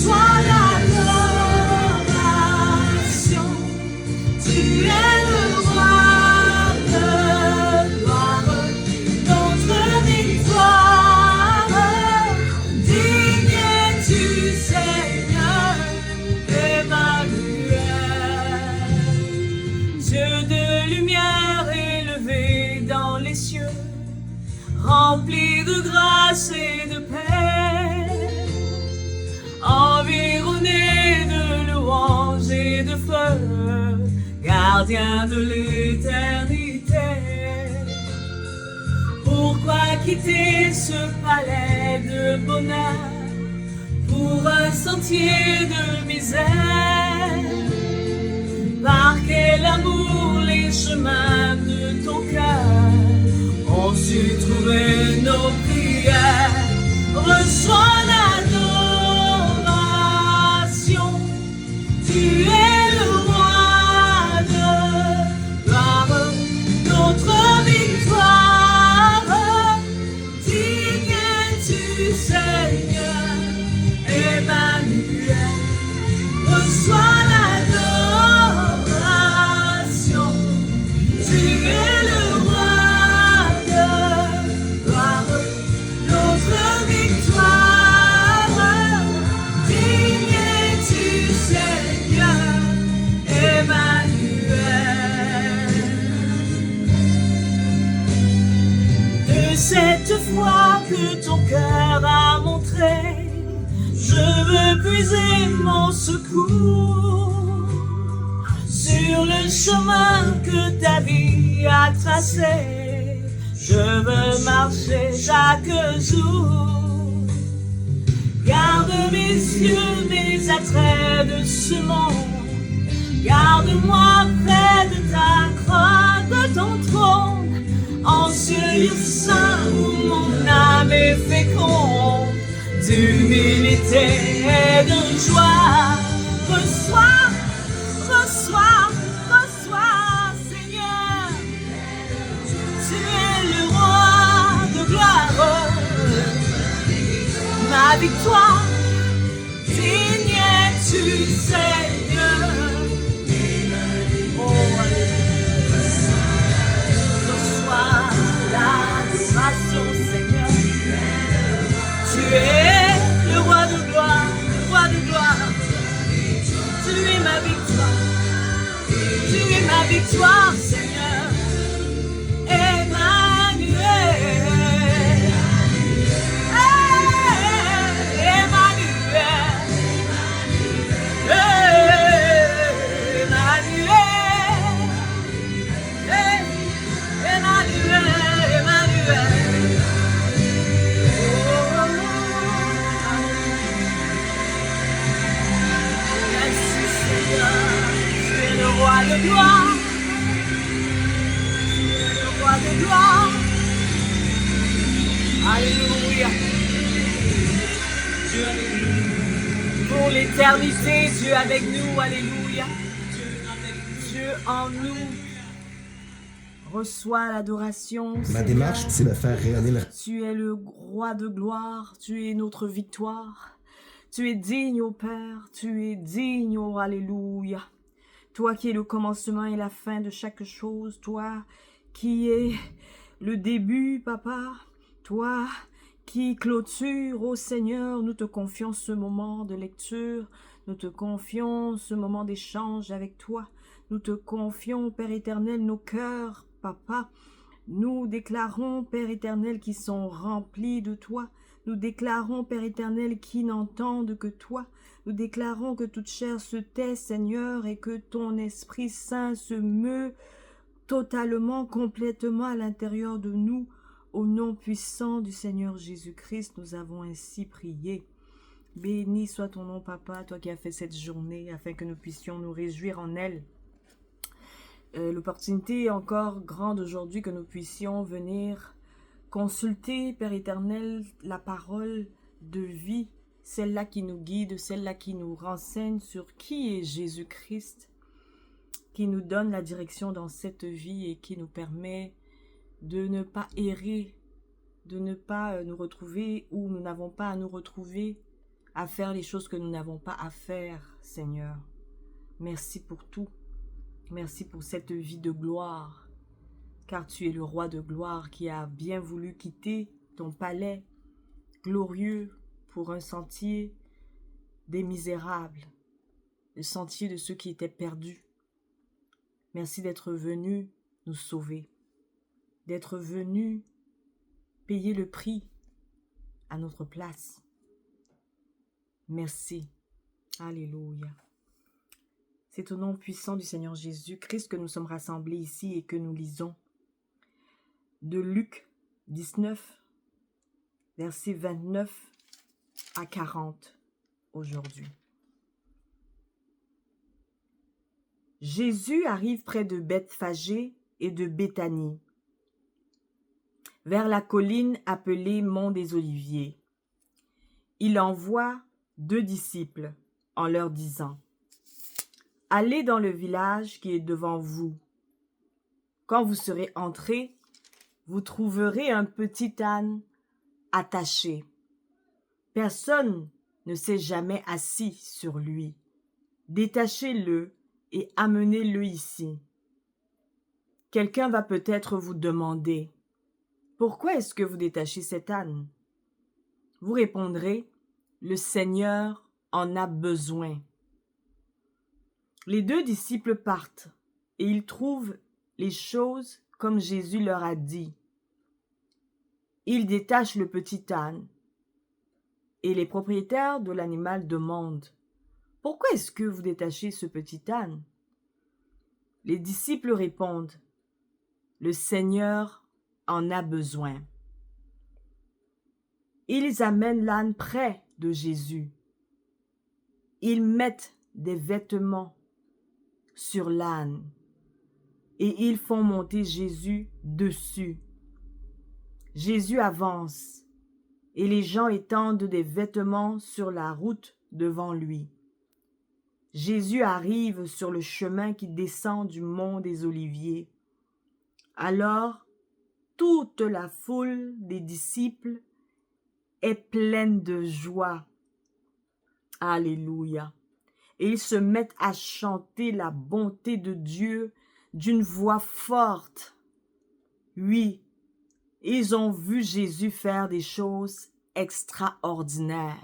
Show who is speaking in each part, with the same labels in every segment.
Speaker 1: reçois l'adoration. Tu es le roi de gloire, notre victoire. Digne es-tu, Seigneur, Emmanuel. Dieu de lumière élevé dans les cieux, rempli de grâce et de paix, environné de louanges et de feu, gardien de l'éternité. Pourquoi quitter ce palais de bonheur pour un sentier de misère? Par quel amour les chemins de ton cœur ont su trouver nos prières. Reçois l'adoration. Tu es le roi de gloire, notre victoire. Digne es-tu, Seigneur, Emmanuel. Reçois l'adoration. Tu es le roi de gloire, notre victoire. Digne es-tu, Seigneur, Emmanuel. De cette foi que ton cœur a montré, je veux puiser mon secours sur le chemin que ta vie a tracé. Je veux marcher chaque jour. Garde mes yeux, mes attraits de ce monde. Garde-moi près de ta croix, de ton trône, en ce lieu saint où mon âme est féconde. D'humilité et de joie, reçois, reçois, reçois, Seigneur. Tu es le roi de gloire, ma victoire. Digne es-tu, Seigneur. Oh, reçois l'adoration, Seigneur. Tu es le roi de gloire, le roi de gloire. Tu es ma victoire. Tu es ma victoire, Seigneur. Emmanuel. Emmanuel. Emmanuel. Emmanuel. Roi de gloire, le roi de gloire, alléluia. Pour l'éternité, Dieu avec nous, alléluia. Dieu en nous. Reçois l'adoration.
Speaker 2: Ma démarche, c'est de faire rayonner le...
Speaker 1: Tu es le roi de gloire, tu es notre victoire. Tu es digne, ô Père, tu es digne, ô alléluia. Toi qui es le commencement et la fin de chaque chose, toi qui es le début, papa, toi qui clôture, ô Seigneur, nous te confions ce moment de lecture, nous te confions ce moment d'échange avec toi, nous te confions, Père éternel, nos cœurs, papa, nous déclarons, Père éternel, qui sont remplis de toi, nous déclarons, Père éternel, qui n'entendent que toi. Nous déclarons que toute chair se tait, Seigneur, et que ton Esprit Saint se meut totalement, complètement à l'intérieur de nous. Au nom puissant du Seigneur Jésus-Christ, nous avons ainsi prié. Béni soit ton nom, Papa, toi qui as fait cette journée, afin que nous puissions nous réjouir en elle. L'opportunité est encore grande aujourd'hui que nous puissions venir consulter, Père éternel, la parole de vie, celle-là qui nous guide, celle-là qui nous renseigne sur qui est Jésus-Christ, qui nous donne la direction dans cette vie et qui nous permet de ne pas errer, de ne pas nous retrouver où nous n'avons pas à nous retrouver, à faire les choses que nous n'avons pas à faire, Seigneur. Merci pour tout. Merci pour cette vie de gloire, car tu es le roi de gloire qui a bien voulu quitter ton palais glorieux pour un sentier des misérables, le sentier de ceux qui étaient perdus. Merci d'être venu nous sauver, d'être venu payer le prix à notre place. Merci. Alléluia. C'est au nom puissant du Seigneur Jésus-Christ que nous sommes rassemblés ici et que nous lisons de Luc 19, versets 29 à 40 aujourd'hui. Jésus arrive près de Bethphagée et de Béthanie, vers la colline appelée Mont des Oliviers. Il envoie 2 disciples en leur disant: « Allez dans le village qui est devant vous. Quand vous serez entrés, vous trouverez un petit âne attaché. Personne ne s'est jamais assis sur lui. Détachez-le et amenez-le ici. Quelqu'un va peut-être vous demander: « Pourquoi est-ce que vous détachez cet âne ?» Vous répondrez: « Le Seigneur en a besoin. » Les 2 disciples partent et ils trouvent les choses comme Jésus leur a dit. Ils détachent le petit âne et les propriétaires de l'animal demandent: « Pourquoi est-ce que vous détachez ce petit âne ?» Les disciples répondent: « Le Seigneur en a besoin. » Ils amènent l'âne près de Jésus. Ils mettent des vêtements sur l'âne et ils font monter Jésus dessus. Jésus avance et les gens étendent des vêtements sur la route devant lui. Jésus arrive sur le chemin qui descend du mont des Oliviers. Alors, toute la foule des disciples est pleine de joie. Alléluia. Et ils se mettent à chanter la bonté de Dieu d'une voix forte. Oui, ils ont vu Jésus faire des choses extraordinaires.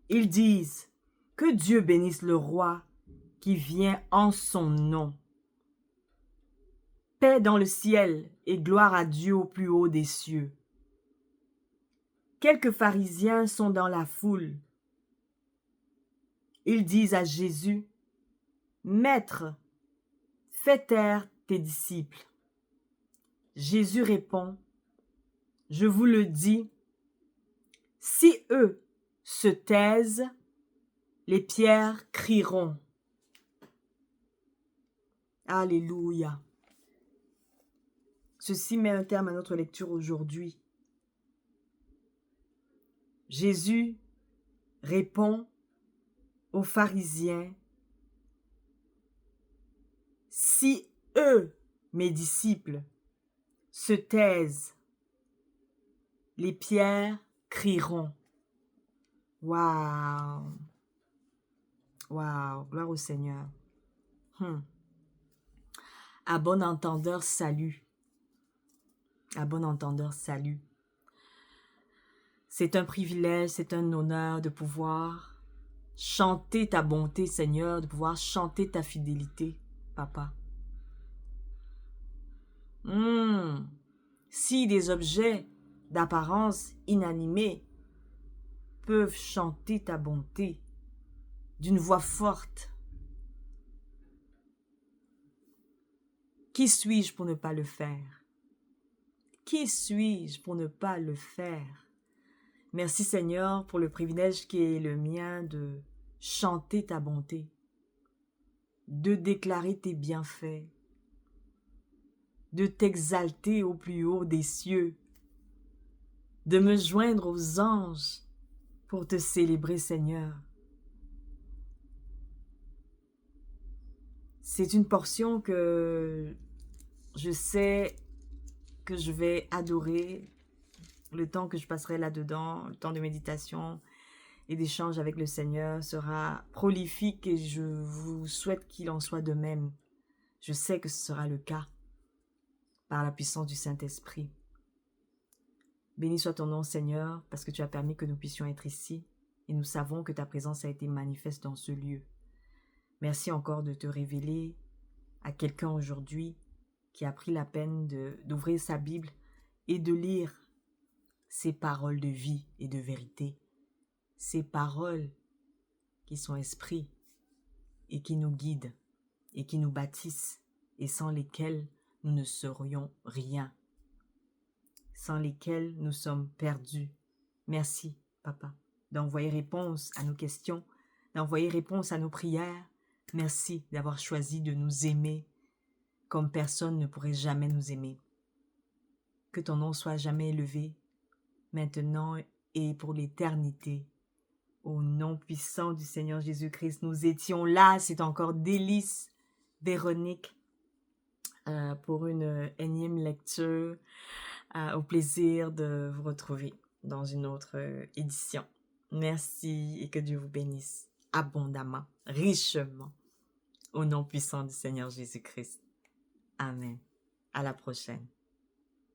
Speaker 1: Ils disent: « Que Dieu bénisse le roi qui vient en son nom. Paix dans le ciel et gloire à Dieu au plus haut des cieux. » Quelques pharisiens sont dans la foule. Ils disent à Jésus: « Maître, fais taire tes disciples. » Jésus répond: « Je vous le dis, si eux se taisent, les pierres crieront. » Alléluia. Ceci met un terme à notre lecture aujourd'hui. Jésus répond aux pharisiens: « Si eux, mes disciples, se taisent, les pierres crieront. » Waouh! Waouh! Gloire au Seigneur. À bon entendeur, salut. À bon entendeur, salut. C'est un privilège, c'est un honneur de pouvoir chanter ta bonté, Seigneur, de pouvoir chanter ta fidélité, Papa. Si des objets d'apparence inanimée peuvent chanter ta bonté d'une voix forte, qui suis-je pour ne pas le faire? Qui suis-je pour ne pas le faire? Merci Seigneur pour le privilège qui est le mien de chanter ta bonté, de déclarer tes bienfaits, de t'exalter au plus haut des cieux, de me joindre aux anges pour te célébrer Seigneur. C'est une portion que je sais que je vais adorer le temps que je passerai là-dedans, le temps de méditation. et d'échange avec le Seigneur sera prolifique et je vous souhaite qu'il en soit de même. Je sais que ce sera le cas par la puissance du Saint-Esprit. Béni soit ton nom, Seigneur, parce que tu as permis que nous puissions être ici et nous savons que ta présence a été manifeste dans ce lieu. Merci encore de te révéler à quelqu'un aujourd'hui qui a pris la peine d'ouvrir sa Bible et de lire ces paroles de vie et de vérité, ces paroles qui sont esprit et qui nous guident et qui nous bâtissent et sans lesquelles nous ne serions rien, sans lesquelles nous sommes perdus. Merci, Papa, d'envoyer réponse à nos questions, d'envoyer réponse à nos prières. Merci d'avoir choisi de nous aimer comme personne ne pourrait jamais nous aimer. Que ton nom soit jamais élevé, maintenant et pour l'éternité. Au nom puissant du Seigneur Jésus-Christ, nous étions là, c'est encore délice, Véronique, pour une énième lecture. Au plaisir de vous retrouver dans une autre édition. Merci et que Dieu vous bénisse abondamment, richement, au nom puissant du Seigneur Jésus-Christ. Amen. À la prochaine.